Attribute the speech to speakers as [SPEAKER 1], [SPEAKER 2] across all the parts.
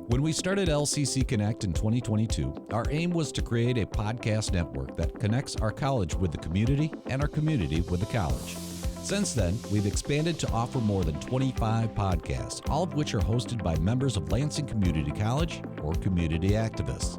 [SPEAKER 1] When we started LCC Connect in 2022, our aim was to create a podcast network that connects our college with the community and our community with the college. Since then, we've expanded to offer more than 25 podcasts, all of which are hosted by members of Lansing Community College or community activists.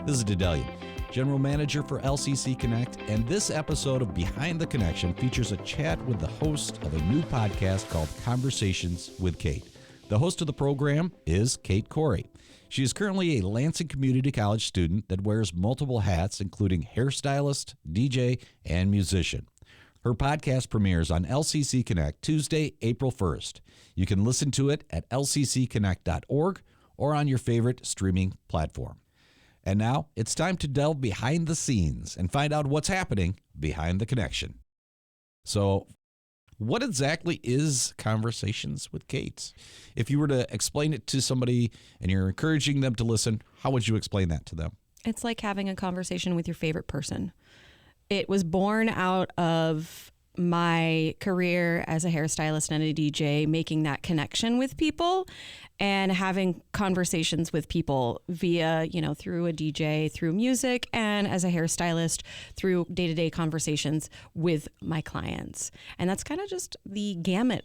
[SPEAKER 1] This is Dedelia, General Manager for LCC Connect, and this episode of Behind the Connection features a chat with the host of a new podcast called Conversations with Kate. The host of the program is Kate Correy. She is currently a Lansing Community College student that wears multiple hats, including hairstylist, DJ, and musician. Her podcast premieres on LCC Connect Tuesday, April 1st. You can listen to it at lccconnect.org or on your favorite streaming platform. And now it's time to delve behind the scenes and find out what's happening behind the connection. So, what exactly is Conversations with Kate? If you were to explain it to somebody and you're encouraging them to listen, how would you explain that to them?
[SPEAKER 2] It's like having a conversation with your favorite person. It was born out of my career as a hairstylist and a DJ, making that connection with people and having conversations with people via, through a DJ, through music, and as a hairstylist, through day-to-day conversations with my clients. And that's kind of just the gamut,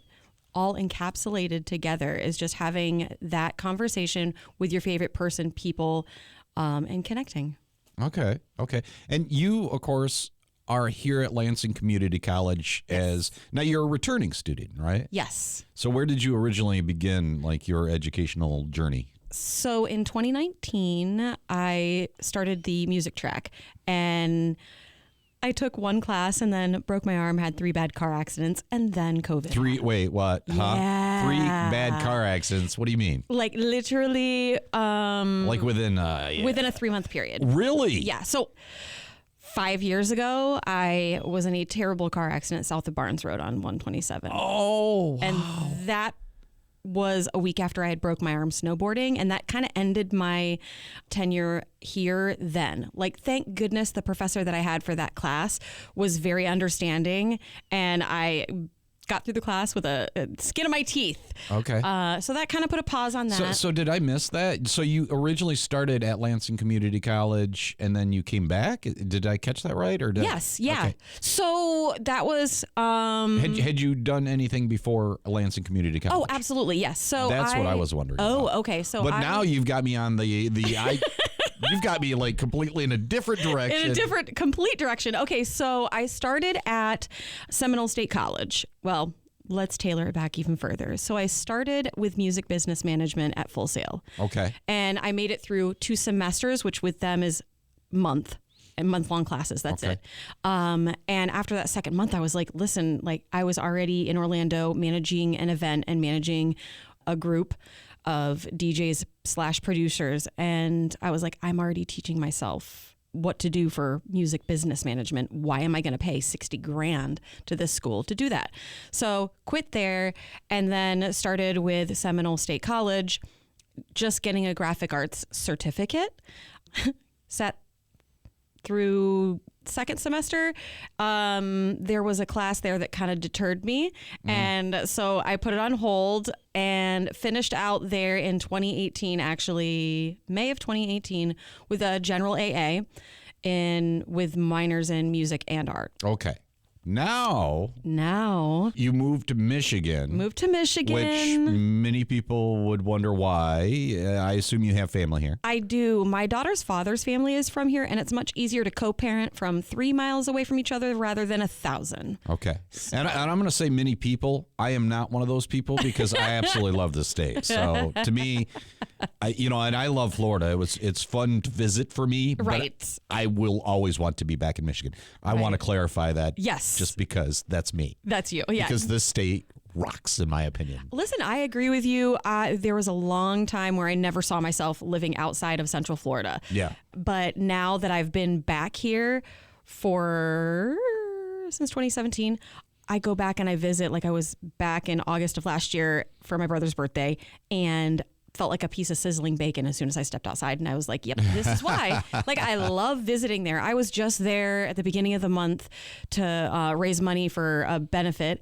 [SPEAKER 2] all encapsulated together, is just having that conversation with your favorite person, people, and connecting.
[SPEAKER 1] Okay. And you, of course, are here at Lansing Community College now you're a returning student, right?
[SPEAKER 2] Yes.
[SPEAKER 1] So where did you originally begin, your educational journey?
[SPEAKER 2] So in 2019, I started the music track, and I took one class and then broke my arm, had 3 bad car accidents, and then COVID.
[SPEAKER 1] Wait, what?
[SPEAKER 2] Yeah.
[SPEAKER 1] Huh? 3 bad car accidents? What do you mean?
[SPEAKER 2] Literally.
[SPEAKER 1] Within
[SPEAKER 2] a 3-month period.
[SPEAKER 1] Really?
[SPEAKER 2] Yeah. So 5 years ago, I was in a terrible car accident south of Barnes Road on 127.
[SPEAKER 1] Oh, wow.
[SPEAKER 2] And that was a week after I had broke my arm snowboarding, and that kind of ended my tenure here then. Thank goodness the professor that I had for that class was very understanding, and I got through the class with a skin of my teeth.
[SPEAKER 1] Okay.
[SPEAKER 2] So that kind of put a pause on that.
[SPEAKER 1] So did I miss that? So you originally started at Lansing Community College and then you came back? Did I catch that right?
[SPEAKER 2] Yes. Yeah.
[SPEAKER 1] Okay.
[SPEAKER 2] So that was...
[SPEAKER 1] Had you done anything before Lansing Community College?
[SPEAKER 2] Oh, absolutely. Yes. So
[SPEAKER 1] that's what I was wondering about.
[SPEAKER 2] Okay. So
[SPEAKER 1] now you've got me on you've got me completely in a different direction.
[SPEAKER 2] In a different, complete direction. Okay, so I started at Seminole State College. Well, let's tailor it back even further. So I started with music business management at Full Sail.
[SPEAKER 1] Okay.
[SPEAKER 2] And I made it through 2 semesters, which with them is month-long classes. That's it. And after that second month, I was like, listen, I was already in Orlando managing an event and managing a group of DJs / producers. And I was like, I'm already teaching myself what to do for music business management. Why am I going to pay $60,000 to this school to do that? So quit there and then started with Seminole State College, just getting a graphic arts certificate. Sat through second semester, there was a class there that kind of deterred me. And so I put it on hold and finished out there in 2018, actually May of 2018, with a general AA with minors in music and art.
[SPEAKER 1] Okay. Now you moved to Michigan. Which many people would wonder why. I assume you have family here.
[SPEAKER 2] I do. My daughter's father's family is from here, and it's much easier to co-parent from 3 miles away from each other rather than 1,000.
[SPEAKER 1] Okay. And I'm going to say many people. I am not one of those people because I absolutely love this state. So to me, and I love Florida. It's fun to visit for me.
[SPEAKER 2] Right.
[SPEAKER 1] But I will always want to be back in Michigan. I want to clarify that.
[SPEAKER 2] Yes.
[SPEAKER 1] Just because that's me.
[SPEAKER 2] That's you. Yeah.
[SPEAKER 1] Because this state rocks, in my opinion.
[SPEAKER 2] Listen, I agree with you. There was a long time where I never saw myself living outside of Central Florida.
[SPEAKER 1] Yeah.
[SPEAKER 2] But now that I've been back here since 2017, I go back and I visit. I was back in August of last year for my brother's birthday, and felt like a piece of sizzling bacon as soon as I stepped outside. And I was like, yep, this is why. I love visiting there. I was just there at the beginning of the month to raise money for a benefit.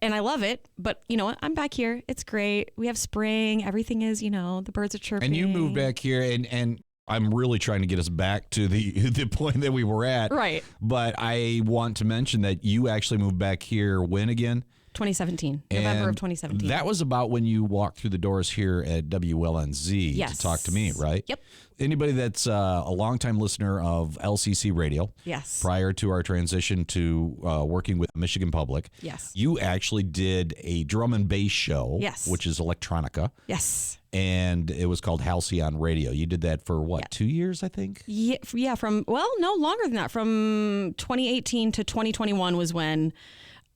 [SPEAKER 2] and I love it, but you know what? I'm back here. It's great. We have spring. Everything is, the birds are chirping.
[SPEAKER 1] And you moved back here, and I'm really trying to get us back to the point that we were at.
[SPEAKER 2] Right.
[SPEAKER 1] But I want to mention that you actually moved back here when again?
[SPEAKER 2] 2017. November of 2017.
[SPEAKER 1] That was about when you walked through the doors here at WLNZ to talk to me, right?
[SPEAKER 2] Yep.
[SPEAKER 1] Anybody that's a longtime listener of LCC Radio,
[SPEAKER 2] yes,
[SPEAKER 1] prior to our transition to working with Michigan Public,
[SPEAKER 2] yes,
[SPEAKER 1] you actually did a drum and bass show,
[SPEAKER 2] yes,
[SPEAKER 1] which is electronica.
[SPEAKER 2] Yes.
[SPEAKER 1] And it was called Halcyon Radio. You did that for what, 2 years, I think?
[SPEAKER 2] Yeah, no, longer than that. From 2018 to 2021 was when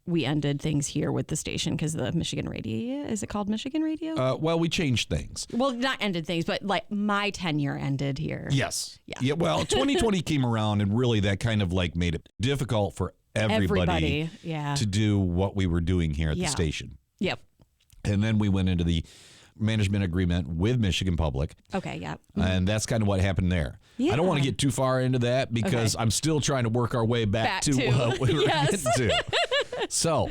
[SPEAKER 2] we ended things here with the station because the Michigan Radio. Is it called Michigan Radio?
[SPEAKER 1] Well, we changed things.
[SPEAKER 2] Well, not ended things, but like my tenure ended here.
[SPEAKER 1] Yes. Yeah. Well, 2020 came around, and really that kind of like made it difficult for everybody to do what we were doing here at the station.
[SPEAKER 2] Yep.
[SPEAKER 1] And then we went into the management agreement with Michigan Public.
[SPEAKER 2] Okay, yeah.
[SPEAKER 1] And that's kind of what happened there. Yeah. I don't want to get too far into that because I'm still trying to work our way back to what we were getting to. So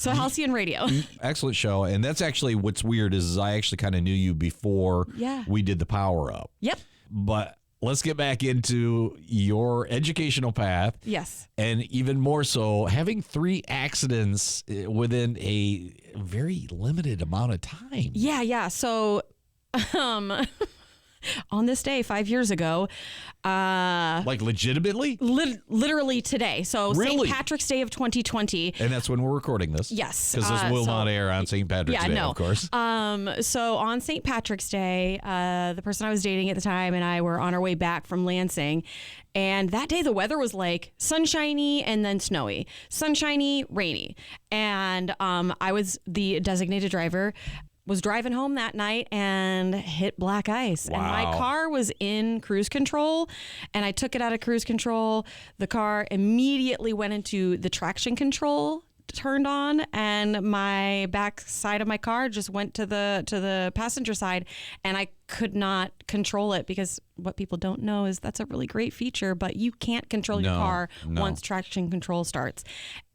[SPEAKER 2] Halcyon Radio.
[SPEAKER 1] Excellent show. And that's actually what's weird is I actually kind of knew you before we did the Power Up.
[SPEAKER 2] Yep.
[SPEAKER 1] But let's get back into your educational path.
[SPEAKER 2] Yes.
[SPEAKER 1] And even more so, having 3 accidents within a very limited amount of time.
[SPEAKER 2] Yeah. So on this day 5 years ago,
[SPEAKER 1] like legitimately?
[SPEAKER 2] Literally today. So
[SPEAKER 1] really?
[SPEAKER 2] St. Patrick's Day of 2020.
[SPEAKER 1] And that's when we're recording this.
[SPEAKER 2] Yes.
[SPEAKER 1] Because this will not air on St. Patrick's Day, of course.
[SPEAKER 2] So on St. Patrick's Day, the person I was dating at the time and I were on our way back from Lansing. And that day the weather was like sunshiny and then snowy. Sunshiny, rainy. And I was the designated driver. Was driving home that night and hit black ice.
[SPEAKER 1] Wow.
[SPEAKER 2] And my car was in cruise control and I took it out of cruise control. The car immediately went into the traction control, turned on, and my back side of my car just went to the passenger side, and I could not control it because what people don't know is that's a really great feature, but you can't control your car once traction control starts.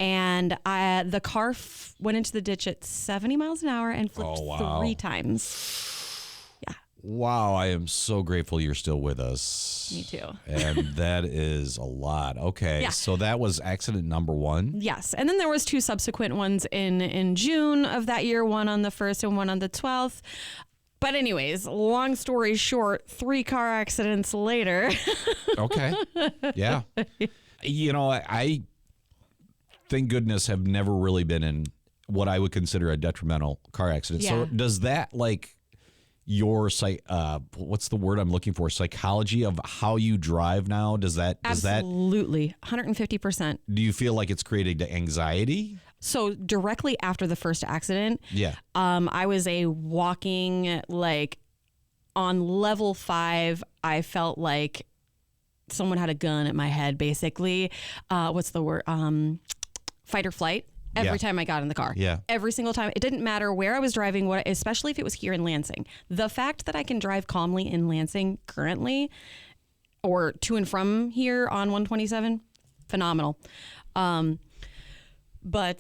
[SPEAKER 2] And the car went into the ditch at 70 miles an hour and flipped 3 times.
[SPEAKER 1] Wow, I am so grateful you're still with us.
[SPEAKER 2] Me too.
[SPEAKER 1] And that is a lot. Okay, so that was accident number 1.
[SPEAKER 2] Yes, and then there was 2 subsequent ones in June of that year, one on the 1st and one on the 12th. But anyways, long story short, 3 car accidents later.
[SPEAKER 1] Okay, yeah. I thank goodness have never really been in what I would consider a detrimental car accident.
[SPEAKER 2] Yeah.
[SPEAKER 1] So does that your what's the word I'm looking for? Psychology of how you drive now?
[SPEAKER 2] Absolutely 150%.
[SPEAKER 1] Do you feel like it's created anxiety?
[SPEAKER 2] So directly after the first accident, I was walking on level 5. I felt like someone had a gun at my head, basically. What's the word? Fight or flight. Every time I got in the car. Yeah. Every single time. It didn't matter where I was driving, especially if it was here in Lansing. The fact that I can drive calmly in Lansing currently, or to and from here on 127, phenomenal. But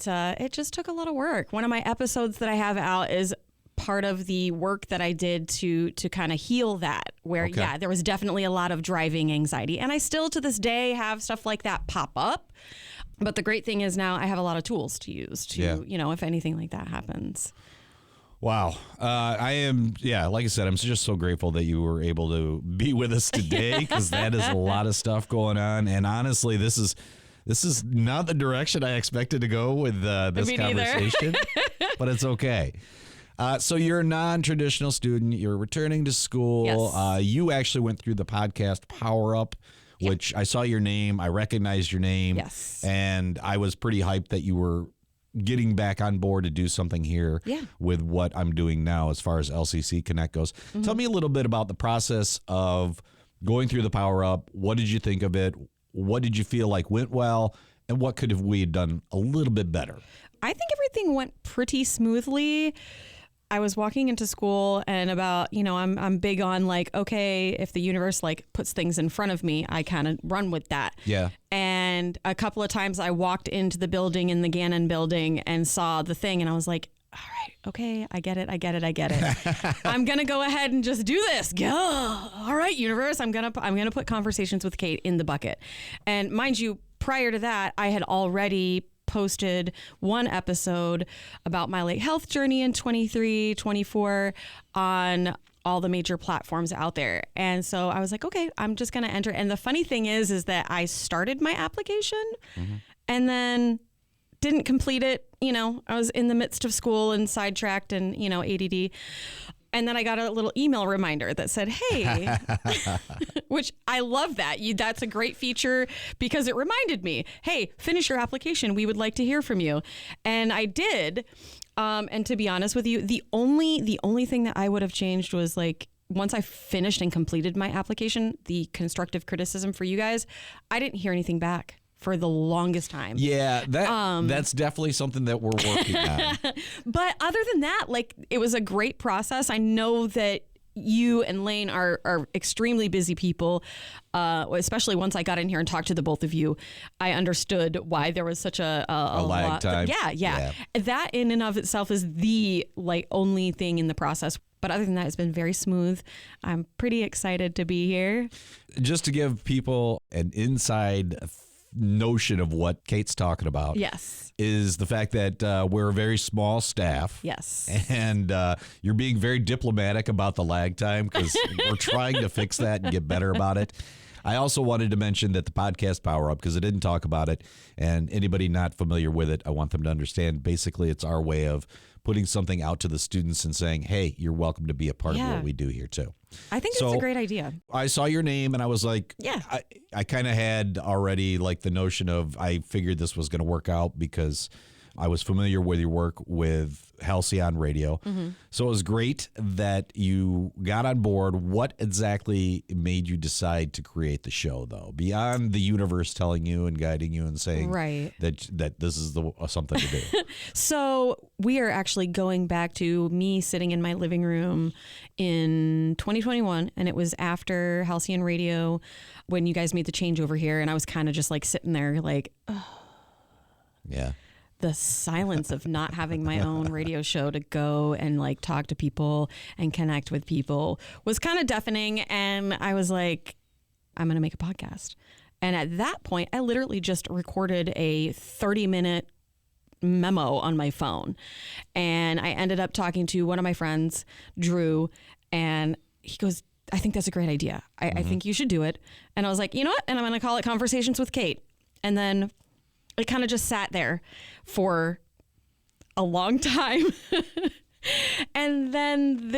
[SPEAKER 2] it just took a lot of work. One of my episodes that I have out is part of the work that I did to kind of heal that, where, there was definitely a lot of driving anxiety. And I still to this day have stuff like that pop up. But the great thing is now I have a lot of tools to use to, if anything like that happens.
[SPEAKER 1] Wow. I am, like I said, I'm just so grateful that you were able to be with us today because that is a lot of stuff going on. And honestly, this is not the direction I expected to go with this conversation, but it's okay. So you're a non-traditional student. You're returning to school. Yes. You actually went through the podcast Power Up, which I saw your name. I recognized your name.
[SPEAKER 2] Yes.
[SPEAKER 1] And I was pretty hyped that you were getting back on board to do something here with what I'm doing now as far as LCC Connect goes. Mm-hmm. Tell me a little bit about the process of going through the Power Up. What did you think of it? What did you feel like went well? And what could have we done a little bit better?
[SPEAKER 2] I think everything went pretty smoothly. I was walking into school and about, I'm big on like, okay, if the universe like puts things in front of me, I kind of run with that.
[SPEAKER 1] Yeah.
[SPEAKER 2] And a couple of times I walked into the building in the Gannon building and saw the thing and I was like, all right, okay, I get it. I'm going to go ahead and just do this. Go. All right, universe, I'm going to put Conversations with Kate in the bucket. And mind you, prior to that, I had already posted one episode about my late health journey in 23, 24 on all the major platforms out there. And so I was like, okay, I'm just going to enter. And the funny thing is that I started my application and then didn't complete it. I was in the midst of school and sidetracked and, ADD. And then I got a little email reminder that said, hey, which I love that. That's a great feature because it reminded me, hey, finish your application. We would like to hear from you. And I did. And to be honest with you, the only thing that I would have changed was like, once I finished and completed my application, the constructive criticism for you guys, I didn't hear anything back for the longest time.
[SPEAKER 1] Yeah, that's definitely something that we're working on.
[SPEAKER 2] But other than that, like, it was a great process. I know that you and Lane are extremely busy people, especially once I got in here and talked to the both of you. I understood why there was such a
[SPEAKER 1] lag time.
[SPEAKER 2] Yeah. That in and of itself is the only thing in the process. But other than that, it's been very smooth. I'm pretty excited to be here.
[SPEAKER 1] Just to give people an inside notion of what Kate's talking about.
[SPEAKER 2] Yes.
[SPEAKER 1] Is the fact that we're a very small staff.
[SPEAKER 2] Yes.
[SPEAKER 1] And you're being very diplomatic about the lag time because we're trying to fix that and get better about it. I also wanted to mention that the podcast Power Up, because I didn't talk about it, and anybody not familiar with it, I want them to understand basically it's our way of putting something out to the students and saying, hey, you're welcome to be a part of what we do here too.
[SPEAKER 2] I think it's a great idea.
[SPEAKER 1] I saw your name and I was like,
[SPEAKER 2] yeah.
[SPEAKER 1] I kind of had already like the notion of, I figured this was going to work out because I was familiar with your work with Halcyon Radio. Mm-hmm. So it was great that you got on board. What exactly made you decide to create the show, though? Beyond the universe telling you and guiding you and saying that this is something to do.
[SPEAKER 2] So we are actually going back to me sitting in my living room in 2021, and it was after Halcyon Radio when you guys made the change over here, and I was kind of just like sitting there like, oh.
[SPEAKER 1] Yeah.
[SPEAKER 2] The silence of not having my own radio show to go and like talk to people and connect with people was kind of deafening. And I was like, I'm going to make a podcast. And at that point, I literally just recorded a 30-minute memo on my phone. And I ended up talking to one of my friends, Drew, and he goes, I think that's a great idea. I think you should do it. And I was like, you know what? And I'm going to call it Conversations with Kate. And then it kind of just sat there for a long time. And then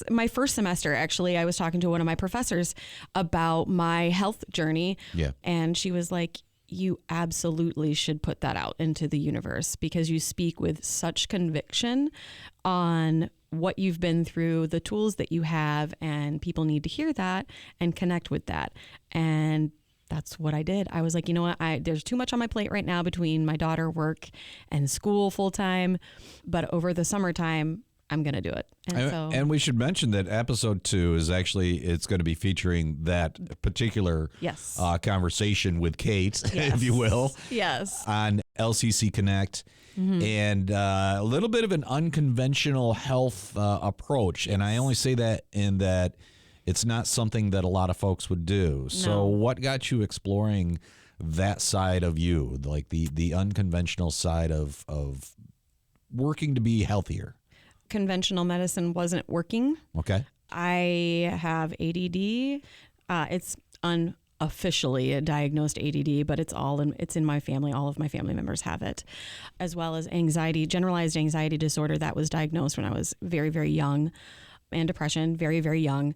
[SPEAKER 2] my first semester, actually, I was talking to one of my professors about my health journey.
[SPEAKER 1] Yeah.
[SPEAKER 2] And she was like, you absolutely should put that out into the universe because you speak with such conviction on what you've been through, the tools that you have, and people need to hear that and connect with that. And that's what I did. I was like, you know what? There's too much on my plate right now between my daughter, work, and school full time. But over the summertime, I'm going to do it.
[SPEAKER 1] And we should mention that episode 2 is actually, it's going to be featuring that particular conversation with Kate, if you will.
[SPEAKER 2] Yes.
[SPEAKER 1] On LCC Connect. Mm-hmm. And a little bit of an unconventional health approach. And I only say that in that it's not something that a lot of folks would do. No. So what got you exploring that side of you, like the unconventional side of working to be healthier?
[SPEAKER 2] Conventional medicine wasn't working.
[SPEAKER 1] Okay.
[SPEAKER 2] I have ADD. It's unofficially a diagnosed ADD, but it's in my family. All of my family members have it, as well as anxiety, generalized anxiety disorder that was diagnosed when I was very, very young. And depression, very, very young.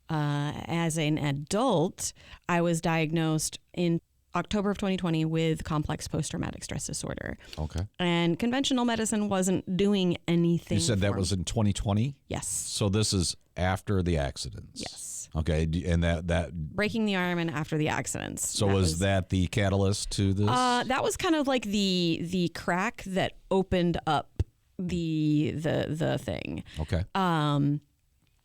[SPEAKER 2] As an adult, I was diagnosed in October of 2020 with complex post-traumatic stress disorder. Okay. And conventional medicine wasn't doing anything.
[SPEAKER 1] You said that was in 2020?
[SPEAKER 2] Yes.
[SPEAKER 1] So this is after the accidents?
[SPEAKER 2] Yes.
[SPEAKER 1] Okay. And that
[SPEAKER 2] breaking the arm and after the accidents.
[SPEAKER 1] So was that the catalyst to this?
[SPEAKER 2] That was kind of like the crack that opened up the thing.
[SPEAKER 1] Okay.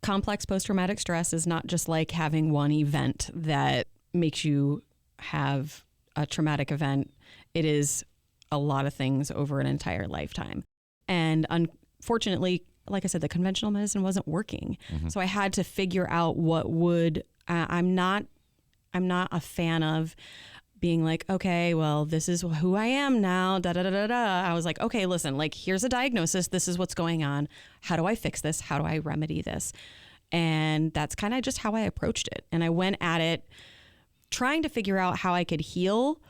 [SPEAKER 2] Complex post-traumatic stress is not just like having one event that makes you have a traumatic event. It is a lot of things over an entire lifetime. And unfortunately, like I said, the conventional medicine wasn't working. So I had to figure out what would, I'm not a fan of being like, okay, well, this is who I am now, da da da da da. I was like, okay, listen, like, here's a diagnosis. This is what's going on. How do I fix this? How do I remedy this? And that's kind of just how I approached it. And I went at it trying to figure out how I could heal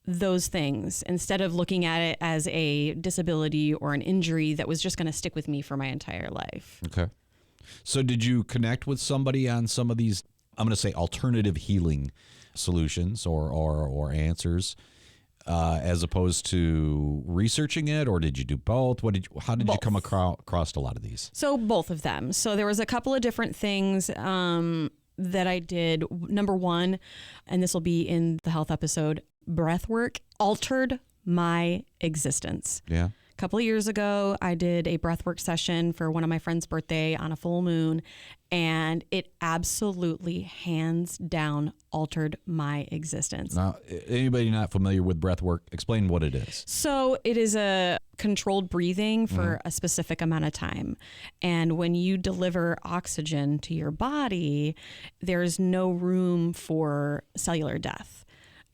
[SPEAKER 2] those things instead of looking at it as a disability or an injury that was just going to stick with me for my entire life.
[SPEAKER 1] Okay. So did you connect with somebody on some of these, I'm going to say, alternative healing solutions or answers as opposed to researching it, or did you do both? How did you come across a lot of these?
[SPEAKER 2] So both of them. So there was a couple of different things that I did. Number one, and this will be in the health episode, breath work altered my existence.
[SPEAKER 1] Yeah.
[SPEAKER 2] A couple of years ago, I did a breathwork session for one of my friend's birthday on a full moon, and it absolutely, hands down, altered my existence.
[SPEAKER 1] Now, anybody not familiar with breathwork, explain what it is.
[SPEAKER 2] So it is a controlled breathing for a specific amount of time. And when you deliver oxygen to your body, there's no room for cellular death.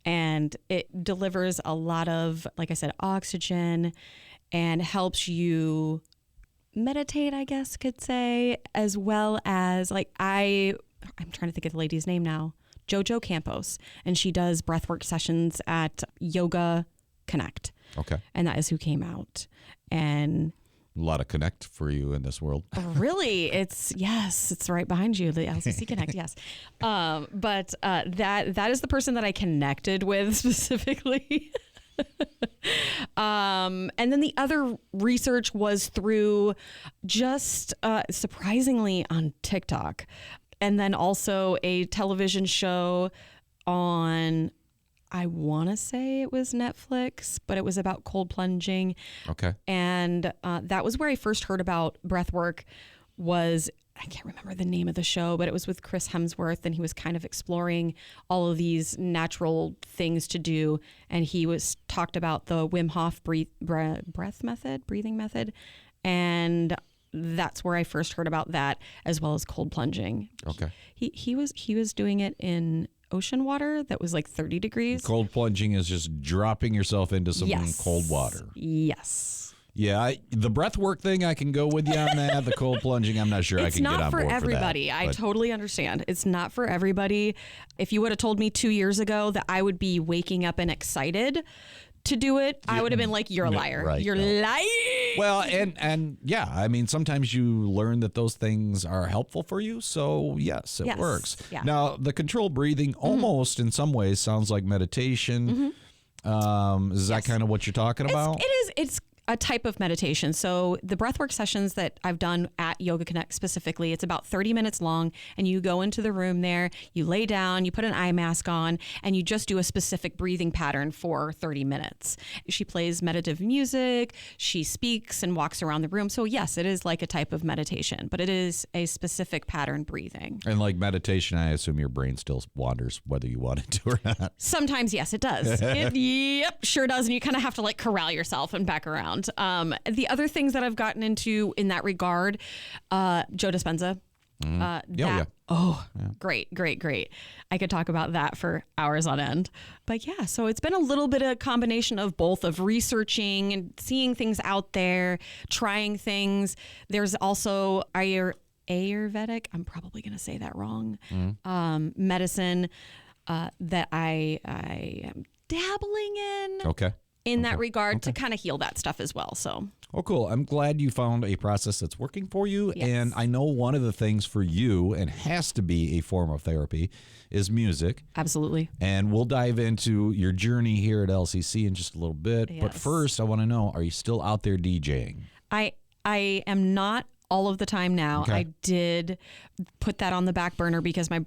[SPEAKER 2] And it delivers a lot of, like I said, oxygen, and helps you meditate, I guess could say, as well as I'm trying to think of the lady's name now, Jojo Campos, and she does breathwork sessions at Yoga Connect.
[SPEAKER 1] Okay.
[SPEAKER 2] And that is who came out. And
[SPEAKER 1] a lot of connect for you in this world.
[SPEAKER 2] Really, it's right behind you, the LCC Connect, yes. But that is the person that I connected with specifically. And then the other research was through just surprisingly on TikTok, and then also a television show on, I want to say it was Netflix, but it was about cold plunging.
[SPEAKER 1] Okay.
[SPEAKER 2] And that was where I first heard about breath work. I can't remember the name of the show, but it was with Chris Hemsworth, and he was kind of exploring all of these natural things to do. And he talked about the Wim Hof breathing method. And that's where I first heard about that, as well as cold plunging.
[SPEAKER 1] Okay.
[SPEAKER 2] He was doing it in ocean water that was like 30 degrees.
[SPEAKER 1] Cold plunging is just dropping yourself into some cold water.
[SPEAKER 2] Yes.
[SPEAKER 1] Yeah, the breath work thing, I can go with you on that. The cold plunging, I'm not sure I can get on board for that.
[SPEAKER 2] It's not for everybody. I totally understand. It's not for everybody. If you would have told me 2 years ago that I would be waking up and excited to do it, I would have been like, you're a liar.
[SPEAKER 1] Right,
[SPEAKER 2] you're lying.
[SPEAKER 1] Well, and yeah, I mean, sometimes you learn that those things are helpful for you. So yes, it works.
[SPEAKER 2] Yeah.
[SPEAKER 1] Now, the controlled breathing almost in some ways sounds like meditation. Is that kind of what you're talking about?
[SPEAKER 2] It is. It's a type of meditation. So the breathwork sessions that I've done at Yoga Connect specifically, it's about 30 minutes long, and you go into the room there, you lay down, you put an eye mask on, and you just do a specific breathing pattern for 30 minutes. She plays meditative music, she speaks and walks around the room. So yes, it is like a type of meditation, but it is a specific pattern breathing.
[SPEAKER 1] And like meditation, I assume your brain still wanders whether you want it to or not.
[SPEAKER 2] Sometimes, yes, it does. Yep, sure does. And you kind of have to like corral yourself and back around. The other things that I've gotten into in that regard, Joe Dispenza. Great. I could talk about that for hours on end. But yeah, so it's been a little bit of a combination of both, of researching and seeing things out there, trying things. There's also Ayurvedic, I'm probably going to say that wrong, medicine that I am dabbling in.
[SPEAKER 1] Okay.
[SPEAKER 2] In that regard, to kind of heal that stuff as well. So.
[SPEAKER 1] Oh, cool. I'm glad you found a process that's working for you.
[SPEAKER 2] Yes.
[SPEAKER 1] And I know one of the things for you, and has to be a form of therapy, is music.
[SPEAKER 2] Absolutely.
[SPEAKER 1] And we'll dive into your journey here at LCC in just a little bit.
[SPEAKER 2] Yes.
[SPEAKER 1] But first, I want to know, are you still out there DJing?
[SPEAKER 2] I am not all of the time now.
[SPEAKER 1] Okay.
[SPEAKER 2] I did put that on the back burner because my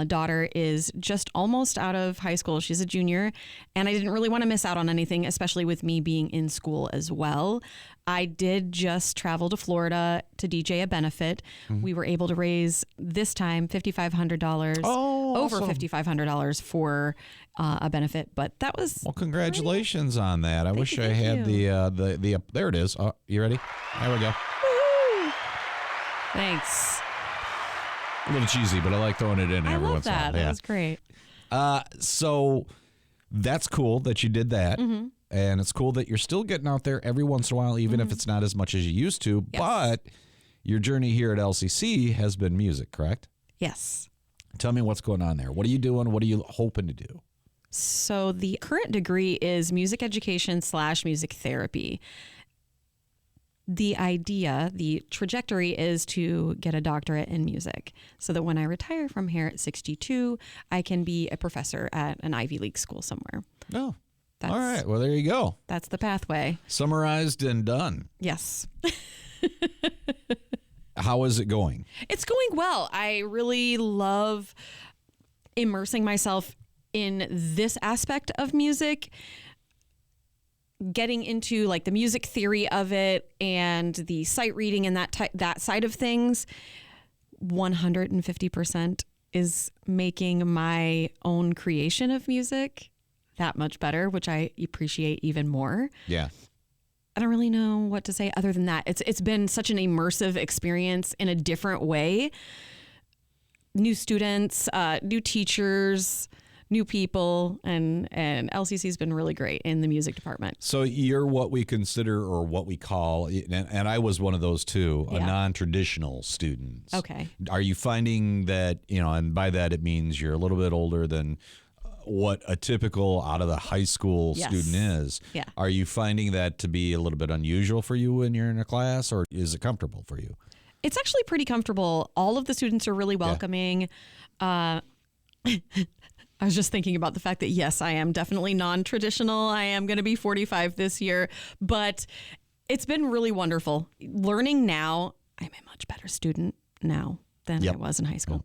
[SPEAKER 2] daughter is just almost out of high school. She's a junior, and I didn't really want to miss out on anything, especially with me being in school as well. I did just travel to Florida to DJ a benefit. We were able to raise this time $5,500, over
[SPEAKER 1] awesome.
[SPEAKER 2] $5,500 for a benefit. But that was
[SPEAKER 1] Congratulations on that. I wish I had
[SPEAKER 2] you.
[SPEAKER 1] the there it is. You ready? There we go.
[SPEAKER 2] Woo-hoo. Thanks.
[SPEAKER 1] A little cheesy, but I like throwing it in every once in a while.
[SPEAKER 2] That was great.
[SPEAKER 1] So that's cool that you did that. And it's cool that you're still getting out there every once in a while, even if it's not as much as you used to.
[SPEAKER 2] Yes.
[SPEAKER 1] But your journey here at LCC has been music, correct?
[SPEAKER 2] Yes.
[SPEAKER 1] Tell me what's going on there. What are you doing? What are you hoping to do?
[SPEAKER 2] So the current degree is music education / music therapy. The idea, the trajectory is to get a doctorate in music so that when I retire from here at 62, I can be a professor at an Ivy League school somewhere.
[SPEAKER 1] Oh, all right. Well, there you go.
[SPEAKER 2] That's the pathway.
[SPEAKER 1] Summarized and done.
[SPEAKER 2] Yes.
[SPEAKER 1] How is it going?
[SPEAKER 2] It's going well. I really love immersing myself in this aspect of music, getting into like the music theory of it and the sight reading and that side of things. 150% is making my own creation of music that much better, which I appreciate even more.
[SPEAKER 1] Yeah.
[SPEAKER 2] I don't really know what to say other than that. It's been such an immersive experience in a different way. New students, new teachers, new people, and LCC has been really great in the music department.
[SPEAKER 1] So you're what we consider or what we call, and I was one of those too, a non-traditional student.
[SPEAKER 2] Okay.
[SPEAKER 1] Are you finding that, and by that it means you're a little bit older than what a typical out of the high school student is?
[SPEAKER 2] Yeah.
[SPEAKER 1] Are you finding that to be a little bit unusual for you when you're in a class, or is it comfortable for you?
[SPEAKER 2] It's actually pretty comfortable. All of the students are really welcoming. I was just thinking about the fact that, yes, I am definitely non-traditional. I am going to be 45 this year, but it's been really wonderful. Learning now, I'm a much better student now than I was in high school.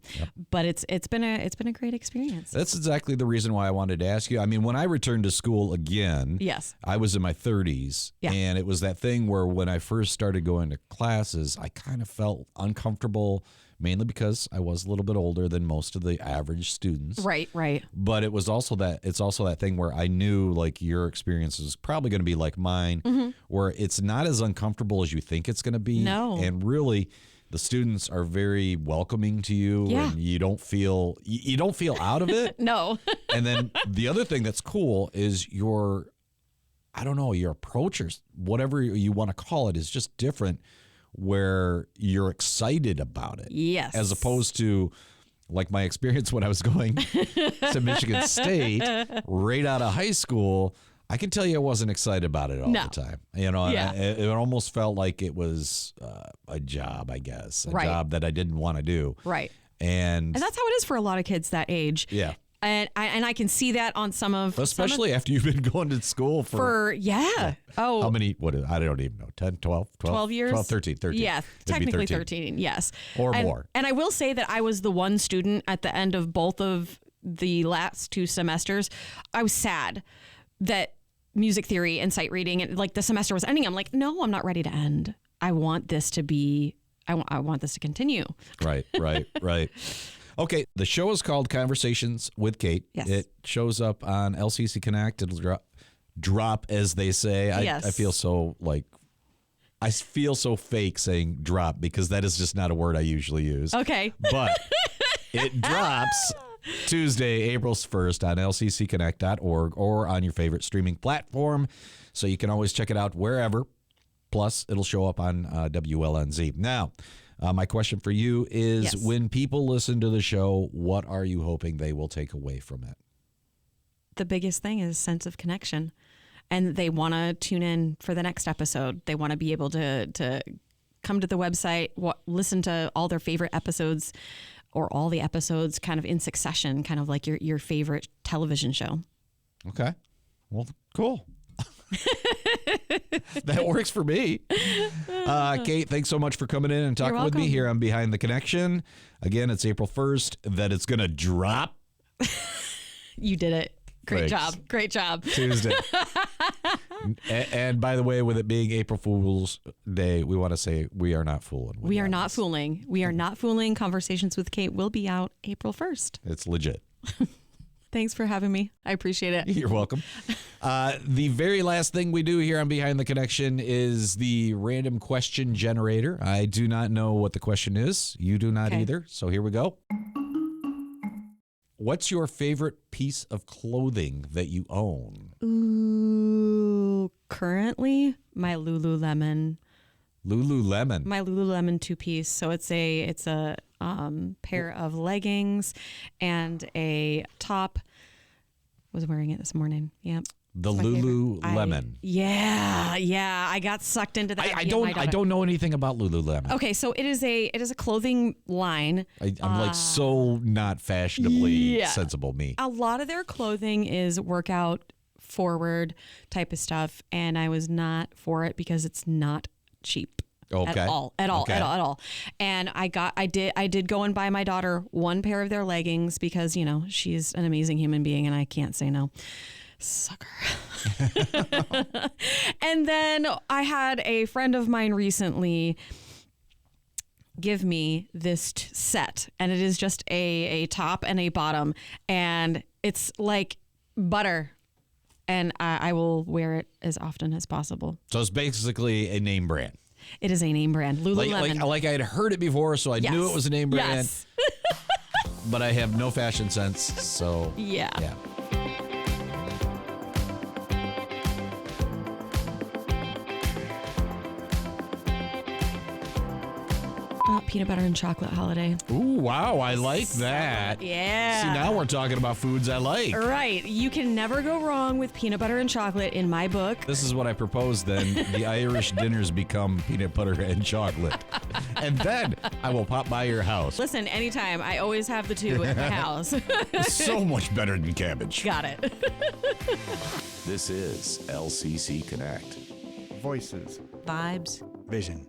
[SPEAKER 2] But it's been a great experience.
[SPEAKER 1] That's exactly the reason why I wanted to ask you. I mean, when I returned to school again, I was in my 30s, and it was that thing where when I first started going to classes, I kind of felt uncomfortable, mainly because I was a little bit older than most of the average students.
[SPEAKER 2] Right.
[SPEAKER 1] But it's also that thing where I knew like your experience is probably going to be like mine, where it's not as uncomfortable as you think it's going to be.
[SPEAKER 2] No.
[SPEAKER 1] And really, the students are very welcoming to you, and you don't feel out of it.
[SPEAKER 2] No.
[SPEAKER 1] And then the other thing that's cool is your approach, or whatever you want to call it, is just different, where you're excited about it.
[SPEAKER 2] Yes.
[SPEAKER 1] As opposed to like my experience when I was going to Michigan State right out of high school. I can tell you I wasn't excited about it all the time. It almost felt like it was a job, I guess, a job that I didn't want to do.
[SPEAKER 2] Right.
[SPEAKER 1] And
[SPEAKER 2] that's how it is for a lot of kids that age.
[SPEAKER 1] Yeah.
[SPEAKER 2] And I can see that on
[SPEAKER 1] especially after you've been going to school for
[SPEAKER 2] Oh,
[SPEAKER 1] how many, I don't even know, 10, 12
[SPEAKER 2] years?
[SPEAKER 1] 12, 13.
[SPEAKER 2] Yeah, technically 13, yes.
[SPEAKER 1] Or more.
[SPEAKER 2] And I will say that I was the one student at the end of both of the last 2 semesters. I was sad that music theory and sight reading and like the semester was ending. I'm like, no, I'm not ready to end. I want this to be, I want this to continue.
[SPEAKER 1] Right. Okay, the show is called Conversations with Kate.
[SPEAKER 2] Yes.
[SPEAKER 1] It shows up on LCC Connect. It'll drop as they say. I feel so fake saying drop, because that is just not a word I usually use.
[SPEAKER 2] Okay.
[SPEAKER 1] But it drops Tuesday, April 1st on lccconnect.org or on your favorite streaming platform. So you can always check it out wherever. Plus, it'll show up on WLNZ. Now, my question for you is, when people listen to the show, what are you hoping they will take away from it?
[SPEAKER 2] The biggest thing is sense of connection. And they want to tune in for the next episode. They want to be able to come to the website, listen to all their favorite episodes, or all the episodes kind of in succession, kind of like your favorite television show.
[SPEAKER 1] Okay. Well, cool. That works for me. Kate, thanks so much for coming in and talking with me here on Behind the Connection. Again, it's April 1st that it's going to drop.
[SPEAKER 2] You did it. Great
[SPEAKER 1] Thanks.
[SPEAKER 2] job. Great job.
[SPEAKER 1] Tuesday. And by the way, with it being April Fool's Day, we want to say we are not fooling.
[SPEAKER 2] We are not fooling. We are not fooling. Conversations with Kate will be out April 1st.
[SPEAKER 1] It's legit.
[SPEAKER 2] Thanks for having me. I appreciate it.
[SPEAKER 1] You're welcome. The very last thing we do here on Behind the Connection is the random question generator. I do not know what the question is. You do not either. So here we go. What's your favorite piece of clothing that you own?
[SPEAKER 2] Ooh, currently my Lululemon.
[SPEAKER 1] Lululemon.
[SPEAKER 2] My Lululemon 2-piece. So it's a pair of leggings and a top. Was wearing it this morning. Yep.
[SPEAKER 1] The Lululemon.
[SPEAKER 2] Yeah. I got sucked into that.
[SPEAKER 1] I don't know anything about Lululemon.
[SPEAKER 2] Okay, so it is a clothing line.
[SPEAKER 1] I'm like so not fashionably sensible me.
[SPEAKER 2] A lot of their clothing is workout forward type of stuff, and I was not for it because it's not cheap.
[SPEAKER 1] Okay.
[SPEAKER 2] At all. And I did go and buy my daughter one pair of their leggings because, you know, she's an amazing human being and I can't say no. Sucker. And then I had a friend of mine recently give me this set, and it is just a top and a bottom, and it's like butter. And I will wear it as often as possible.
[SPEAKER 1] So it's basically a name brand.
[SPEAKER 2] It is a name brand, Lululemon.
[SPEAKER 1] Like I had heard it before, so I knew it was a name brand.
[SPEAKER 2] Yes.
[SPEAKER 1] But I have no fashion sense, so
[SPEAKER 2] yeah. Peanut butter and chocolate holiday.
[SPEAKER 1] Ooh, wow, I like that.
[SPEAKER 2] Yeah.
[SPEAKER 1] See, now we're talking about foods I like.
[SPEAKER 2] Right. You can never go wrong with peanut butter and chocolate in my book.
[SPEAKER 1] This is what I propose then. The Irish dinners become peanut butter and chocolate. And then I will pop by your house.
[SPEAKER 2] Listen, anytime. I always have the two at my house.
[SPEAKER 1] So much better than cabbage.
[SPEAKER 2] Got it.
[SPEAKER 1] This is LCC Connect.
[SPEAKER 3] Voices.
[SPEAKER 2] Vibes.
[SPEAKER 3] Vision.